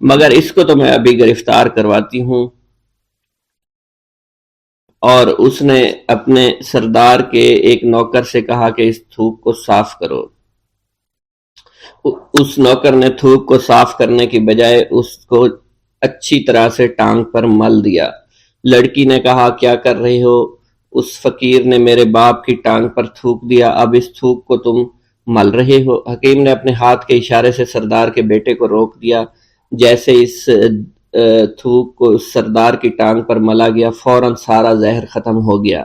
مگر اس کو تو میں ابھی گرفتار کرواتی ہوں۔ اور اس نے اپنے سردار کے ایک نوکر سے کہا کہ اس تھوک کو صاف کرو۔ اس نوکر نے تھوک کو صاف کرنے کی بجائے اس کو اچھی طرح سے ٹانگ پر مل دیا۔ لڑکی نے کہا کیا کر رہے ہو؟ اس فقیر نے میرے باپ کی ٹانگ پر تھوک دیا، اب اس تھوک کو تم مل رہے ہو؟ حکیم نے اپنے ہاتھ کے اشارے سے سردار کے بیٹے کو روک دیا۔ جیسے اس تھوک کو سردار کی ٹانگ پر ملا گیا فوراً سارا زہر ختم ہو گیا۔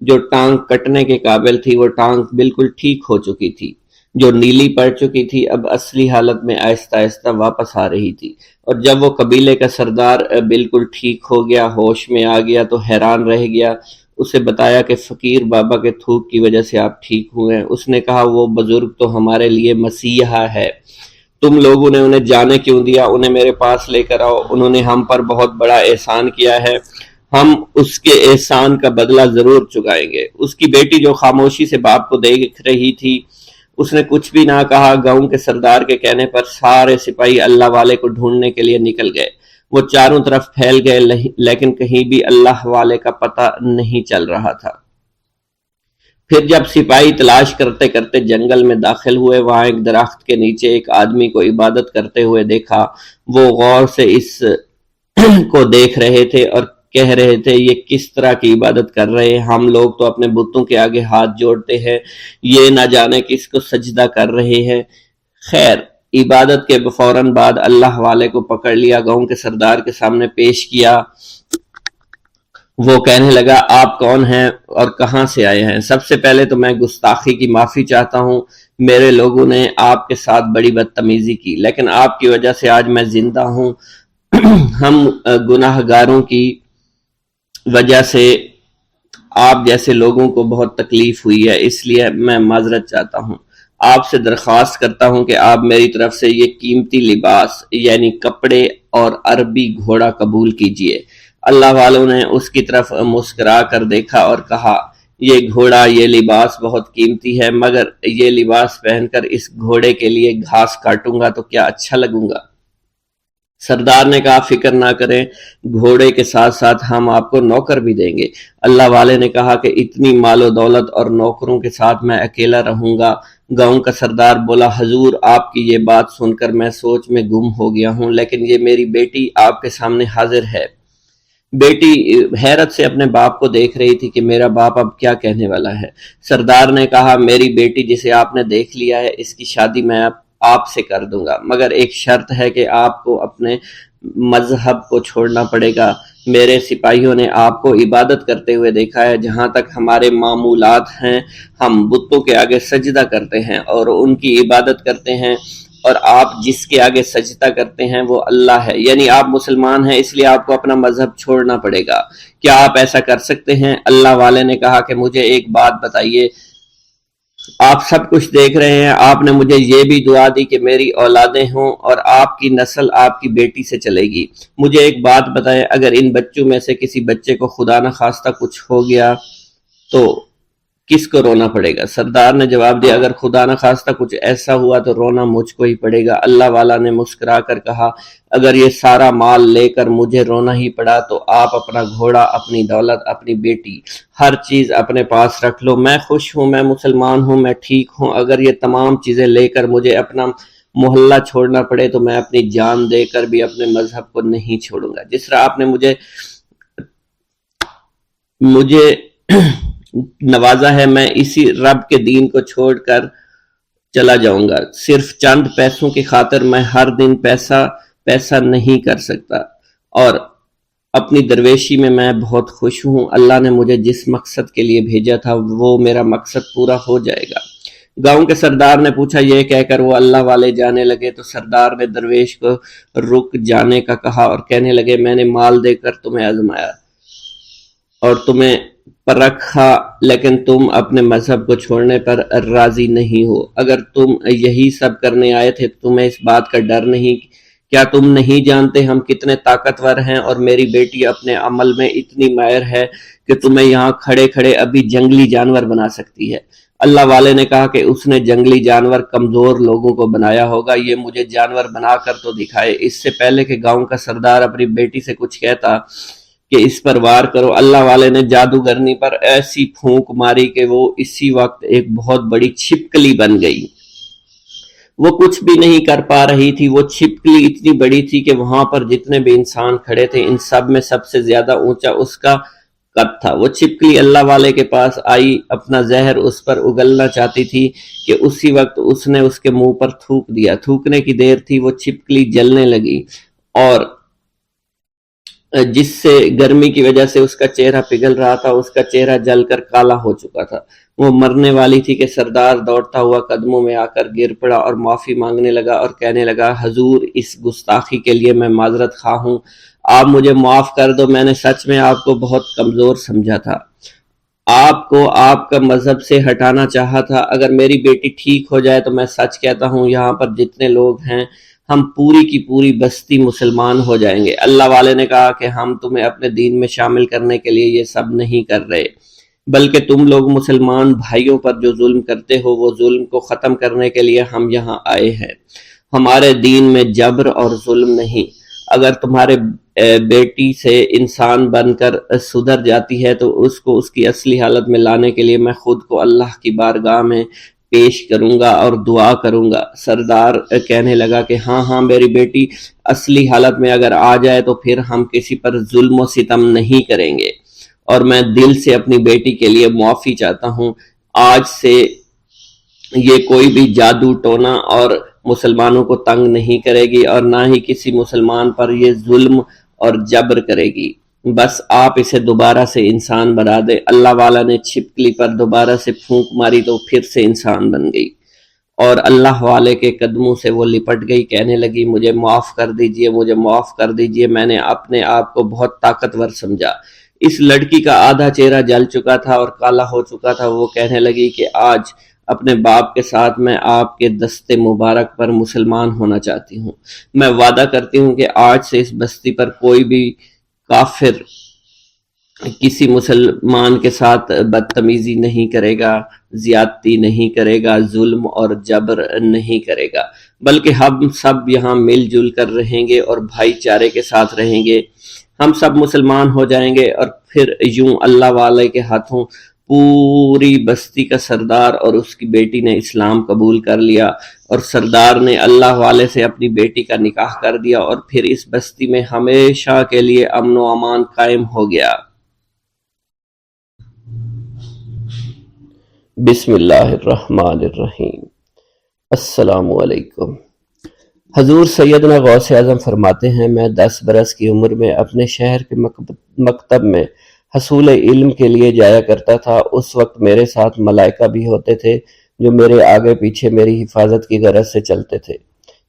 جو ٹانگ کٹنے کے قابل تھی وہ ٹانگ بالکل ٹھیک ہو چکی تھی، جو نیلی پڑ چکی تھی اب اصلی حالت میں آہستہ آہستہ واپس آ رہی تھی۔ اور جب وہ قبیلے کا سردار بالکل ٹھیک ہو گیا، ہوش میں آ گیا تو حیران رہ گیا۔ اسے بتایا کہ فقیر بابا کے تھوک کی وجہ سے آپ ٹھیک ہوئے ہیں۔ اس نے کہا وہ بزرگ تو ہمارے لیے مسیحا ہے، تم لوگوں نے انہیں جانے کیوں دیا؟ انہیں میرے پاس لے کر آؤ، انہوں نے ہم پر بہت بڑا احسان کیا ہے، ہم اس کے احسان کا بدلہ ضرور چکائیں گے۔ اس کی بیٹی جو خاموشی سے باپ کو دیکھ رہی تھی اس نے کچھ بھی نہ کہا۔ گاؤں کے سردار کے کہنے پر سارے سپاہی اللہ والے کو ڈھونڈنے کے لیے نکل گئے۔ وہ چاروں طرف پھیل گئے لیکن کہیں بھی اللہ والے کا پتہ نہیں چل رہا تھا۔ پھر جب سپاہی تلاش کرتے کرتے جنگل میں داخل ہوئے، وہاں ایک درخت کے نیچے ایک آدمی کو عبادت کرتے ہوئے دیکھا۔ وہ غور سے اس کو دیکھ رہے تھے اور کہہ رہے تھے، یہ کس طرح کی عبادت کر رہے ہیں؟ ہم لوگ تو اپنے بتوں کے آگے ہاتھ جوڑتے ہیں، یہ نہ جانے کس کو سجدہ کر رہے ہیں۔ خیر، عبادت کے فوراً بعد اللہ والے کو پکڑ لیا، گاؤں کے سردار کے سامنے پیش کیا۔ وہ کہنے لگا، آپ کون ہیں اور کہاں سے آئے ہیں؟ سب سے پہلے تو میں گستاخی کی معافی چاہتا ہوں، میرے لوگوں نے آپ کے ساتھ بڑی بدتمیزی کی، لیکن آپ کی وجہ سے آج میں زندہ ہوں۔ ہم گناہ گاروں کی وجہ سے آپ جیسے لوگوں کو بہت تکلیف ہوئی ہے، اس لیے میں معذرت چاہتا ہوں۔ آپ سے درخواست کرتا ہوں کہ آپ میری طرف سے یہ قیمتی لباس یعنی کپڑے اور عربی گھوڑا قبول کیجئے۔ اللہ والوں نے اس کی طرف مسکرا کر دیکھا اور کہا، یہ گھوڑا، یہ لباس بہت قیمتی ہے، مگر یہ لباس پہن کر اس گھوڑے کے لیے گھاس کاٹوں گا تو کیا اچھا لگوں گا؟ سردار نے کہا، فکر نہ کریں، گھوڑے کے ساتھ ساتھ ہم آپ کو نوکر بھی دیں گے۔ اللہ والے نے کہا کہ اتنی مال و دولت اور نوکروں کے ساتھ میں اکیلا رہوں گا؟ گاؤں کا سردار بولا، حضور آپ کی یہ بات سن کر میں سوچ میں گم ہو گیا ہوں، لیکن یہ میری بیٹی آپ کے سامنے حاضر ہے۔ بیٹی حیرت سے اپنے باپ کو دیکھ رہی تھی کہ میرا باپ اب کیا کہنے والا ہے۔ سردار نے کہا، میری بیٹی جسے آپ نے دیکھ لیا ہے، اس کی شادی میں آپ سے کر دوں گا، مگر ایک شرط ہے کہ آپ کو اپنے مذہب کو چھوڑنا پڑے گا۔ میرے سپاہیوں نے آپ کو عبادت کرتے ہوئے دیکھا ہے، جہاں تک ہمارے معمولات ہیں ہم بتوں کے آگے سجدہ کرتے ہیں اور ان کی عبادت کرتے ہیں، اور آپ جس کے آگے سجدہ کرتے ہیں وہ اللہ ہے، یعنی آپ مسلمان ہیں، اس لیے آپ کو اپنا مذہب چھوڑنا پڑے گا۔ کیا آپ ایسا کر سکتے ہیں؟ اللہ والے نے کہا کہ مجھے ایک بات بتائیے، آپ سب کچھ دیکھ رہے ہیں، آپ نے مجھے یہ بھی دعا دی کہ میری اولادیں ہوں اور آپ کی نسل آپ کی بیٹی سے چلے گی۔ مجھے ایک بات بتائیں، اگر ان بچوں میں سے کسی بچے کو خدا نہ خواستہ کچھ ہو گیا تو کس کو رونا پڑے گا؟ سردار نے جواب دیا، اگر خدا نہ خواستہ کچھ ایسا ہوا تو رونا مجھ کو ہی پڑے گا۔ اللہ والا نے مسکرا کر کہا، اگر یہ سارا مال لے کر مجھے رونا ہی پڑا تو آپ اپنا گھوڑا، اپنی دولت، اپنی بیٹی، ہر چیز اپنے پاس رکھ لو۔ میں خوش ہوں، میں مسلمان ہوں، میں ٹھیک ہوں۔ اگر یہ تمام چیزیں لے کر مجھے اپنا محلہ چھوڑنا پڑے تو میں اپنی جان دے کر بھی اپنے مذہب کو نہیں چھوڑوں گا۔ جس طرح آپ نے مجھے نوازا ہے، میں اسی رب کے دین کو چھوڑ کر چلا جاؤں گا۔ صرف چند پیسوں کی خاطر میں ہر دن پیسہ نہیں کر سکتا، اور اپنی درویشی میں بہت خوش ہوں۔ اللہ نے مجھے جس مقصد کے لیے بھیجا تھا وہ میرا مقصد پورا ہو جائے گا۔ گاؤں کے سردار نے پوچھا، یہ کہہ کر وہ اللہ والے جانے لگے تو سردار نے درویش کو رک جانے کا کہا اور کہنے لگے، میں نے مال دے کر تمہیں آزمایا اور تمہیں پرکھا، لیکن تم اپنے مذہب کو چھوڑنے پر راضی نہیں ہو۔ اگر تم یہی سب کرنے آئے تھے تو تمہیں اس بات کا ڈر نہیں؟ کیا تم نہیں جانتے ہم کتنے طاقتور ہیں، اور میری بیٹی اپنے عمل میں اتنی ماہر ہے کہ تمہیں یہاں کھڑے کھڑے ابھی جنگلی جانور بنا سکتی ہے۔ اللہ والے نے کہا کہ اس نے جنگلی جانور کمزور لوگوں کو بنایا ہوگا، یہ مجھے جانور بنا کر تو دکھائے۔ اس سے پہلے کہ گاؤں کا سردار اپنی بیٹی سے کچھ کہتا کہ اس پر وار کرو، اللہ والے نے جادوگرنی پر ایسی پھونک ماری کہ وہ اسی وقت ایک بہت بڑی چھپکلی بن گئی۔ وہ کچھ بھی نہیں کر پا رہی تھی، وہ چھپکلی اتنی بڑی تھی کہ وہاں پر جتنے بھی انسان کھڑے تھے ان سب میں سب سے زیادہ اونچا اس کا قد تھا۔ وہ چھپکلی اللہ والے کے پاس آئی، اپنا زہر اس پر اگلنا چاہتی تھی کہ اسی وقت اس نے اس کے منہ پر تھوک دیا۔ تھوکنے کی دیر تھی، وہ چھپکلی جلنے لگی اور جس سے گرمی کی وجہ سے اس کا چہرہ پگھل رہا تھا، اس کا چہرہ جل کر کالا ہو چکا تھا۔ وہ مرنے والی تھی کہ سردار دوڑتا ہوا قدموں میں آ کر گر پڑا اور معافی مانگنے لگا اور کہنے لگا، حضور اس گستاخی کے لیے میں معذرت خواہ ہوں، آپ مجھے معاف کر دو، میں نے سچ میں آپ کو بہت کمزور سمجھا تھا، آپ کو آپ کا مذہب سے ہٹانا چاہا تھا۔ اگر میری بیٹی ٹھیک ہو جائے تو میں سچ کہتا ہوں یہاں پر جتنے لوگ ہیں ہم پوری کی پوری بستی مسلمان ہو جائیں گے۔ اللہ والے نے کہا کہ ہم تمہیں اپنے دین میں شامل کرنے کے لیے یہ سب نہیں کر رہے، بلکہ تم لوگ مسلمان بھائیوں پر جو ظلم کرتے ہو وہ ظلم کو ختم کرنے کے لیے ہم یہاں آئے ہیں۔ ہمارے دین میں جبر اور ظلم نہیں۔ اگر تمہارے بیٹی سے انسان بن کر سدھر جاتی ہے تو اس کو اس کی اصلی حالت میں لانے کے لیے میں خود کو اللہ کی بارگاہ میں پیش کروں گا اور دعا کروں گا۔ سردار کہنے لگا کہ ہاں میری بیٹی اصلی حالت میں اگر آ جائے تو پھر ہم کسی پر ظلم و ستم نہیں کریں گے، اور میں دل سے اپنی بیٹی کے لیے معافی چاہتا ہوں۔ آج سے یہ کوئی بھی جادو ٹونا اور مسلمانوں کو تنگ نہیں کرے گی، اور نہ ہی کسی مسلمان پر یہ ظلم اور جبر کرے گی۔ بس آپ اسے دوبارہ سے انسان بنا دے۔ اللہ والا نے چھپکلی پر دوبارہ سے پھونک ماری تو پھر سے انسان بن گئی، اور اللہ والے کے قدموں سے وہ لپٹ گئی۔ کہنے لگی مجھے معاف کر دیجئے، مجھے معاف کر دیجئے، میں نے اپنے آپ کو بہت طاقتور سمجھا۔ اس لڑکی کا آدھا چہرہ جل چکا تھا اور کالا ہو چکا تھا۔ وہ کہنے لگی کہ آج اپنے باپ کے ساتھ میں آپ کے دست مبارک پر مسلمان ہونا چاہتی ہوں۔ میں وعدہ کرتی ہوں کہ آج سے اس بستی پر کوئی بھی کافر کسی مسلمان کے ساتھ بدتمیزی نہیں کرے گا، زیادتی نہیں کرے گا، ظلم اور جبر نہیں کرے گا، بلکہ ہم سب یہاں مل جل کر رہیں گے اور بھائی چارے کے ساتھ رہیں گے۔ ہم سب مسلمان ہو جائیں گے، اور پھر یوں اللہ والے کے ہاتھوں پوری بستی کا سردار اور اس کی بیٹی نے اسلام قبول کر لیا، اور سردار نے اللہ والے سے اپنی بیٹی کا نکاح کر دیا، اور پھر اس بستی میں ہمیشہ کے لیے امن و امان قائم ہو گیا۔ بسم اللہ الرحمن الرحیم۔ السلام علیکم۔ حضور سیدنا غوث اعظم فرماتے ہیں، میں 10 برس کی عمر میں اپنے شہر کے مکتب میں حصول علم کے لیے جایا کرتا تھا۔ اس وقت میرے ساتھ ملائکہ بھی ہوتے تھے جو میرے آگے پیچھے میری حفاظت کی غرض سے چلتے تھے۔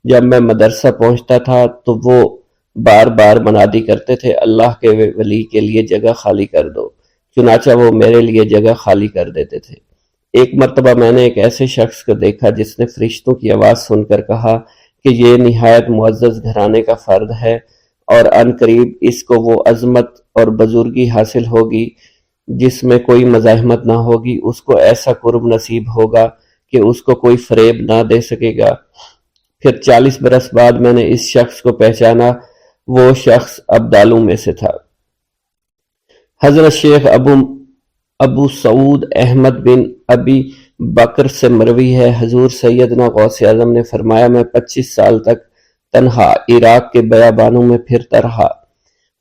جب میں مدرسہ پہنچتا تھا تو وہ بار بار منادی کرتے تھے، اللہ کے ولی کے لیے جگہ خالی کر دو۔ چنانچہ وہ میرے لیے جگہ خالی کر دیتے تھے۔ ایک مرتبہ میں نے ایک ایسے شخص کو دیکھا جس نے فرشتوں کی آواز سن کر کہا کہ یہ نہایت معزز گھرانے کا فرد ہے، اور عن قریب اس کو وہ عظمت اور بزرگی حاصل ہوگی جس میں کوئی مزاحمت نہ ہوگی۔ اس کو ایسا قرب نصیب ہوگا کہ اس کو کوئی فریب نہ دے سکے گا۔ پھر 40 برس بعد میں نے اس شخص کو پہچانا۔ وہ شخص ابدالوں میں سے تھا۔ حضرت شیخ ابو سعود احمد بن ابی بکر سے مروی ہے، حضور سیدنا غوث اعظم نے فرمایا، میں 25 سال تک تنہا عراق کے بیابانوں میں پھرتا رہا۔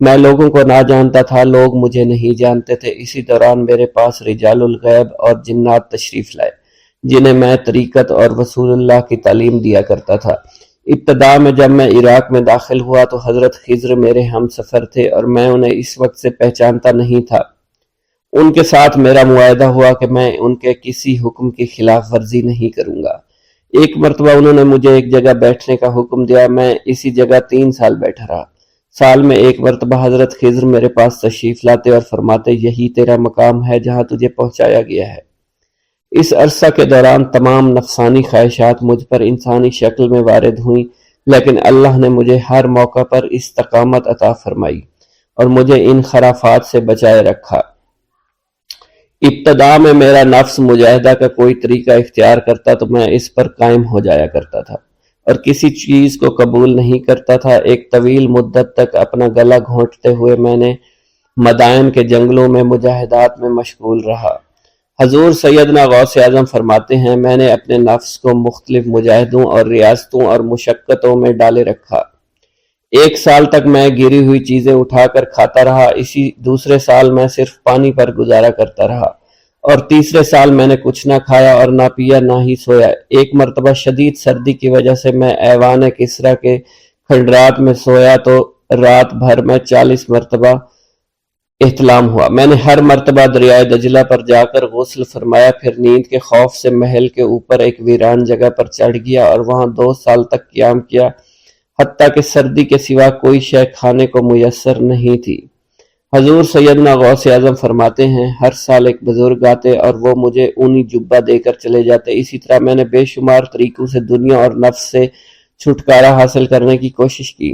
میں لوگوں کو نہ جانتا تھا، لوگ مجھے نہیں جانتے تھے۔ اسی دوران میرے پاس رجال الغیب اور جنات تشریف لائے جنہیں میں طریقت اور رسول اللہ کی تعلیم دیا کرتا تھا۔ ابتدا میں جب میں عراق میں داخل ہوا تو حضرت خضر میرے ہم سفر تھے اور میں انہیں اس وقت سے پہچانتا نہیں تھا۔ ان کے ساتھ میرا معاہدہ ہوا کہ میں ان کے کسی حکم کی خلاف ورزی نہیں کروں گا۔ ایک مرتبہ انہوں نے مجھے ایک جگہ بیٹھنے کا حکم دیا، میں اسی جگہ 3 سال بیٹھا رہا۔ سال میں ایک مرتبہ حضرت خضر میرے پاس تشریف لاتے اور فرماتے، یہی تیرا مقام ہے جہاں تجھے پہنچایا گیا ہے۔ اس عرصہ کے دوران تمام نفسانی خواہشات مجھ پر انسانی شکل میں وارد ہوئیں، لیکن اللہ نے مجھے ہر موقع پر استقامت عطا فرمائی اور مجھے ان خرافات سے بچائے رکھا۔ ابتدا میں میرا نفس مجاہدہ کا کوئی طریقہ اختیار کرتا تو میں اس پر قائم ہو جایا کرتا تھا اور کسی چیز کو قبول نہیں کرتا تھا۔ ایک طویل مدت تک اپنا گلا گھونٹتے ہوئے میں نے مدائن کے جنگلوں میں مجاہدات میں مشغول رہا۔ حضور سیدنا غوث اعظم فرماتے ہیں، میں نے اپنے نفس کو مختلف مجاہدوں اور ریاستوں اور مشقتوں میں ڈالے رکھا۔ 1 سال تک میں گری ہوئی چیزیں اٹھا کر کھاتا رہا، اسی دوسرے سال میں صرف پانی پر گزارا کرتا رہا، اور تیسرے سال میں نے کچھ نہ کھایا اور نہ پیا نہ ہی سویا۔ ایک مرتبہ شدید سردی کی وجہ سے میں ایوان کسریٰ کے کھنڈرات میں سویا تو رات بھر میں 40 مرتبہ احتلام ہوا۔ میں نے ہر مرتبہ دریائے دجلہ پر جا کر غسل فرمایا، پھر نیند کے خوف سے محل کے اوپر ایک ویران جگہ پر چڑھ گیا اور وہاں 2 سال تک قیام کیا، حتیٰ کہ سردی کے سوا کوئی شے کھانے کو میسر نہیں تھی۔ حضور سیدنا غوث اعظم فرماتے ہیں، ہر سال ایک بزرگ آتے اور وہ مجھے اونی جبہ دے کر چلے جاتے۔ اسی طرح میں نے بے شمار طریقوں سے دنیا اور نفس سے چھٹکارا حاصل کرنے کی کوشش کی۔